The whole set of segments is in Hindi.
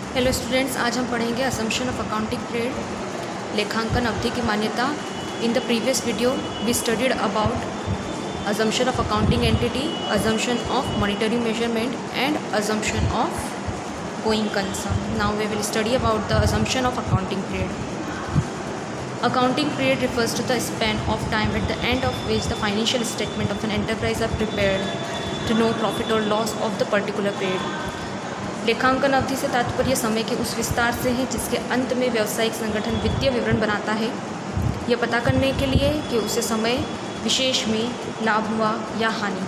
हेलो स्टूडेंट्स, आज हम पढ़ेंगे असम्पशन ऑफ अकाउंटिंग पीरियड, लेखांकन अवधि की मान्यता। In the previous video we studied about assumption of accounting entity, assumption of monetary measurement and assumption of going concern. Now we will study about the assumption of accounting period. Accounting period refers to the span of time at the end of which the financial statement of an enterprise are prepared to know profit or loss of the particular period. लेखांकन अवधि से तात्पर्य समय के उस विस्तार से है जिसके अंत में व्यावसायिक संगठन वित्तीय विवरण बनाता है, यह पता करने के लिए कि उसे समय विशेष में लाभ हुआ या हानि।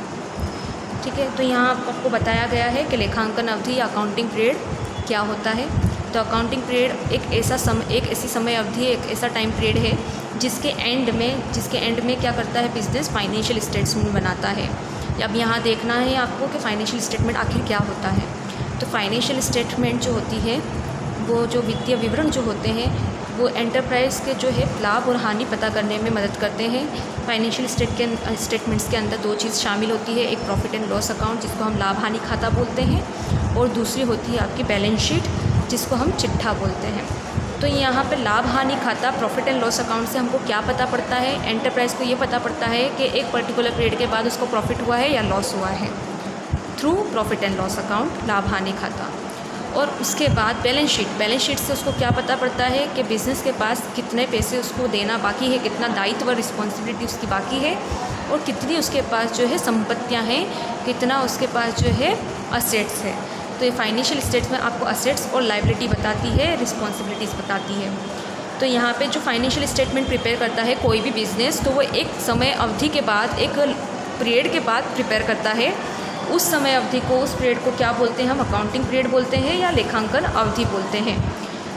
ठीक है, तो यहाँ आपको बताया गया है कि लेखांकन अवधि या अकाउंटिंग पीरियड क्या होता है। तो अकाउंटिंग पीरियड एक ऐसी समय अवधि, एक ऐसा टाइम पीरियड है जिसके एंड में क्या करता है, बिजनेस फाइनेंशियल स्टेटमेंट बनाता है। अब यहाँ देखना है आपको कि फाइनेंशियल स्टेटमेंट आखिर क्या होता है। तो फाइनेंशियल स्टेटमेंट जो होती है, वो जो वित्तीय विवरण जो होते हैं, वो एंटरप्राइज के जो है लाभ और हानि पता करने में मदद करते हैं। फाइनेंशियल स्टेटमेंट्स के अंदर दो चीज़ शामिल होती है, एक प्रॉफिट एंड लॉस अकाउंट जिसको हम लाभ हानि खाता बोलते हैं, और दूसरी होती है आपकी बैलेंस शीट जिसको हम चिट्ठा बोलते हैं। तो यहाँ पे लाभ हानि खाता, प्रॉफिट एंड लॉस अकाउंट से हमको क्या पता पड़ता है, एंटरप्राइज को ये पता पड़ता है कि एक पर्टिकुलर पीरियड के बाद उसको प्रॉफिट हुआ है या लॉस हुआ है, through profit and loss account, लाभ हानि खाता। और उसके बाद बैलेंस शीट से उसको क्या पता पड़ता है कि बिज़नेस के पास कितने पैसे उसको देना बाकी है, कितना दायित्व रिस्पॉन्सिबिलिटी उसकी बाकी है, और कितनी उसके पास जो है संपत्तियां हैं, कितना उसके पास जो है असेट्स है। तो ये फाइनेंशियल स्टेट्स में आपको असेट्स और लायबिलिटी बताती है, रिस्पॉन्सिबिलिटीज़ बताती है। तो यहाँ पे जो फाइनेंशियल स्टेटमेंट प्रिपेयर करता है कोई भी बिज़नेस, तो वो एक समय अवधि के बाद, एक पीरियड के बाद प्रिपेयर करता है। उस समय अवधि को, उस पीरियड को क्या बोलते हैं, हम अकाउंटिंग पीरियड बोलते हैं या लेखांकन अवधि बोलते हैं।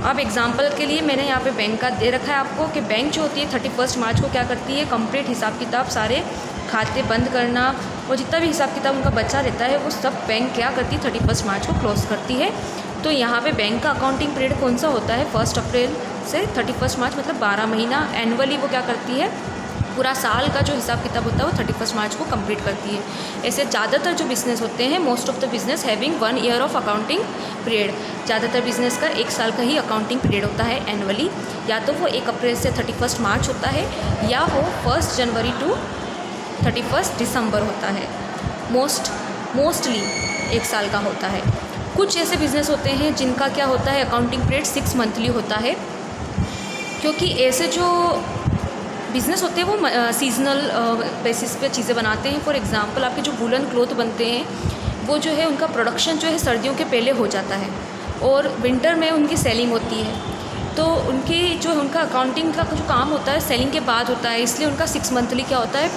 अब एग्जांपल के लिए मैंने यहाँ पे बैंक का दे रखा है आपको कि बैंक जो होती है 31 मार्च को क्या करती है, कंप्लीट हिसाब किताब, सारे खाते बंद करना और जितना भी हिसाब किताब उनका बचा रहता है वो सब बैंक क्या करती है 31 मार्च को क्लोज करती है। तो यहाँ पे बैंक का अकाउंटिंग पीरियड कौन सा होता है, 1 अप्रैल से 31 मार्च, मतलब 12 महीना। एनुअली वो क्या करती है, पूरा साल का जो हिसाब किताब होता है वो 31 मार्च को कंप्लीट करती है। ऐसे ज़्यादातर जो बिज़नेस होते हैं, most of the business having 1 year of accounting period, ज़्यादातर बिज़नेस का 1 साल का ही अकाउंटिंग पीरियड होता है एनुअली। या तो वो 1 अप्रैल से 31 मार्च होता है, या वो 1 जनवरी टू 31 दिसंबर होता है। मोस्टली 1 साल का होता है। कुछ ऐसे बिज़नेस होते हैं जिनका क्या होता है, अकाउंटिंग पीरियड 6 मंथली होता है, क्योंकि ऐसे जो बिज़नेस होते हैं वो सीजनल बेसिस पे चीज़ें बनाते हैं। फॉर एग्जांपल आपके जो वूलन क्लॉथ बनते हैं, वो जो है उनका प्रोडक्शन जो है सर्दियों के पहले हो जाता है और विंटर में उनकी सेलिंग होती है। तो उनका अकाउंटिंग का जो काम होता है सेलिंग के बाद होता है, इसलिए उनका 6 मंथली क्या होता है,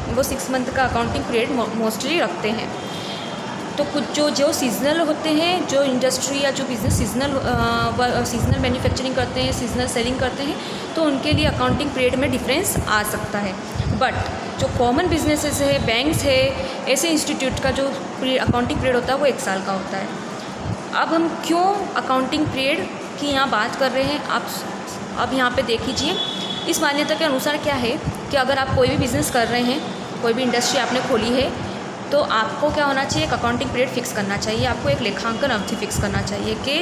वो 6 मंथ का अकाउंटिंग पीरियड मोस्टली रखते हैं। तो कुछ जो सीजनल होते हैं, जो इंडस्ट्री या जो बिज़नेस सीजनल मैन्युफैक्चरिंग करते हैं, सीजनल सेलिंग करते हैं, तो उनके लिए अकाउंटिंग पीरियड में डिफरेंस आ सकता है। बट जो कॉमन बिजनेसेस है, बैंक्स है, ऐसे इंस्टीट्यूट का जो अकाउंटिंग पीरियड होता है वो 1 साल का होता है। अब हम क्यों अकाउंटिंग पीरियड की यहाँ बात कर रहे हैं, आप अब यहाँ पे देख लीजिए। इस मान्यता के अनुसार क्या है कि अगर आप कोई भी बिज़नेस कर रहे हैं, कोई भी इंडस्ट्री आपने खोली है, तो आपको क्या होना चाहिए, एक अकाउंटिंग पीरियड फिक्स करना चाहिए, आपको एक लेखांकन अवधि फिक्स करना चाहिए कि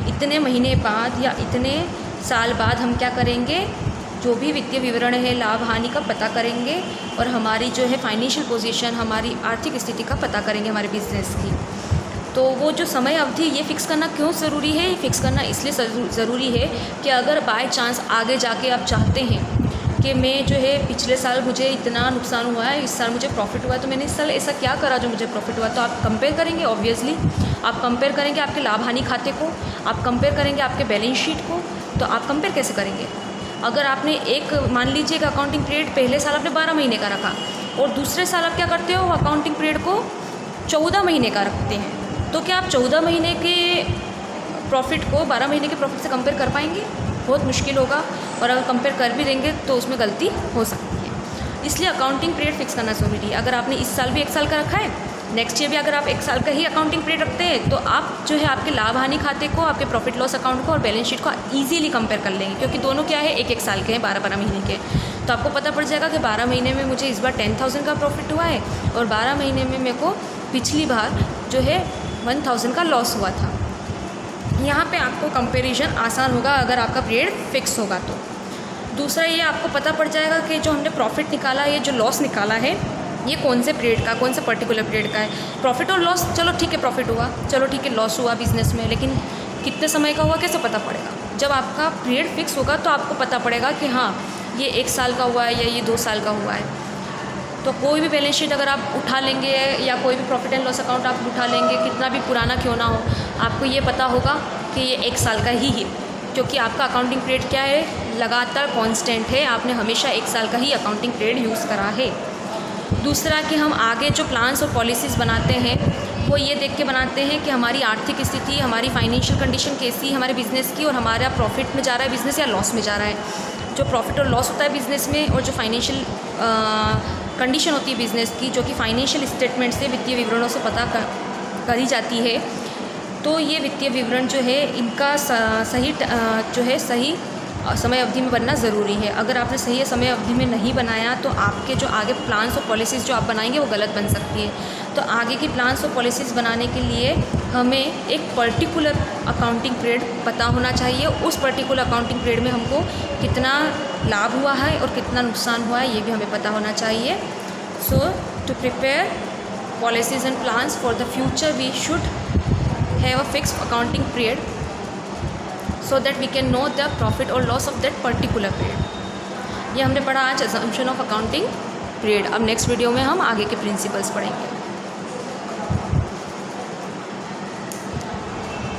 इतने महीने बाद या इतने साल बाद हम क्या करेंगे, जो भी वित्तीय विवरण है, लाभ हानि का पता करेंगे और हमारी जो है फाइनेंशियल पोजीशन, हमारी आर्थिक स्थिति का पता करेंगे हमारे बिजनेस की। तो वो जो समय अवधि ये फ़िक्स करना क्यों ज़रूरी है, ये फ़िक्स करना इसलिए ज़रूरी है कि अगर बाय चांस आगे जाके आप चाहते हैं कि मैं जो है पिछले साल मुझे इतना नुकसान हुआ है, इस साल मुझे प्रॉफिट हुआ है, तो मैंने इस साल ऐसा क्या करा जो मुझे प्रॉफिट हुआ, तो आप कंपेयर करेंगे। ऑब्वियसली आप कंपेयर करेंगे आपके लाभ हानि खाते को, आप कंपेयर करेंगे आपके बैलेंस शीट को। तो आप कंपेयर कैसे करेंगे, अगर आपने एक मान लीजिए कि अकाउंटिंग पीरियड पहले साल आपने 12 महीने का रखा और दूसरे साल आप क्या करते हो, अकाउंटिंग पीरियड को 14 महीने का रखते हैं, तो क्या आप 14 महीने के प्रॉफिट को 12 महीने के प्रॉफिट से कंपेयर कर पाएंगे? बहुत मुश्किल होगा, और अगर कंपेयर कर भी देंगे तो उसमें गलती हो सकती है। इसलिए अकाउंटिंग पीरियड फिक्स करना ज़रूरी है। अगर आपने इस साल भी 1 साल का रखा है, नेक्स्ट ईयर भी अगर आप 1 साल का ही अकाउंटिंग पीरियड रखते हैं, तो आप जो है आपके लाभ हानि खाते को, आपके प्रॉफिट लॉस अकाउंट को और बैलेंस शीट को ईजिली कंपेयर कर लेंगे, क्योंकि दोनों क्या है, 1-1 साल के हैं, 12-12 महीने के। तो आपको पता पड़ जाएगा कि 12 महीने में मुझे इस बार 10,000 का प्रॉफिट हुआ है और 12 महीने में मेरे को पिछली बार जो है 1,000 का लॉस हुआ था। यहाँ पे आपको कंपैरिजन आसान होगा अगर आपका पीरियड फिक्स होगा तो। दूसरा ये आपको पता पड़ जाएगा कि जो हमने प्रॉफिट निकाला, ये जो लॉस निकाला है, ये कौन से पीरियड का, कौन से पर्टिकुलर पीरियड का है। प्रॉफिट और लॉस, चलो ठीक है प्रॉफिट हुआ, चलो ठीक है लॉस हुआ बिजनेस में, लेकिन कितने समय का हुआ कैसे पता पड़ेगा। जब आपका पीरियड फिक्स होगा तो आपको पता पड़ेगा कि हाँ ये 1 साल का हुआ है या ये 2 साल का हुआ है। तो कोई भी बैलेंस शीट अगर आप उठा लेंगे या कोई भी प्रॉफिट एंड लॉस अकाउंट आप उठा लेंगे, कितना भी पुराना क्यों ना हो, आपको ये पता होगा कि ये 1 साल का ही है, क्योंकि आपका अकाउंटिंग पीरियड क्या है, लगातार कांस्टेंट है, आपने हमेशा 1 साल का ही अकाउंटिंग पीरियड यूज़ करा है। दूसरा कि हम आगे जो प्लान्स और पॉलिसीज़ बनाते हैं वो ये देख के बनाते हैं कि हमारी आर्थिक स्थिति, हमारी फाइनेंशियल कंडीशन कैसी है हमारे बिज़नेस की, और हमारा प्रॉफिट में जा रहा है बिज़नेस या लॉस में जा रहा है। जो प्रॉफिट और लॉस होता है बिज़नेस में, और जो फाइनेंशियल कंडीशन होती है बिज़नेस की, जो कि फाइनेंशियल स्टेटमेंट से, वित्तीय विवरणों से पता करी जाती है। तो ये वित्तीय विवरण जो है इनका सही समय अवधि में बनना ज़रूरी है। अगर आपने सही समय अवधि में नहीं बनाया तो आपके जो आगे प्लान्स और पॉलिसीज़ जो आप बनाएंगे वो गलत बन सकती है। तो आगे की प्लान्स और पॉलिसीज़ बनाने के लिए हमें एक पर्टिकुलर अकाउंटिंग पीरियड पता होना चाहिए। उस पर्टिकुलर अकाउंटिंग पीरियड में हमको कितना लाभ हुआ है और कितना नुकसान हुआ है ये भी हमें पता होना चाहिए। So to prepare policies and plans for the future we should have a fixed accounting period so that we can know the profit or loss of that particular period। ये हमने पढ़ा आज assumption of accounting period। अब नेक्स्ट वीडियो में हम आगे के प्रिंसिपल्स पढ़ेंगे।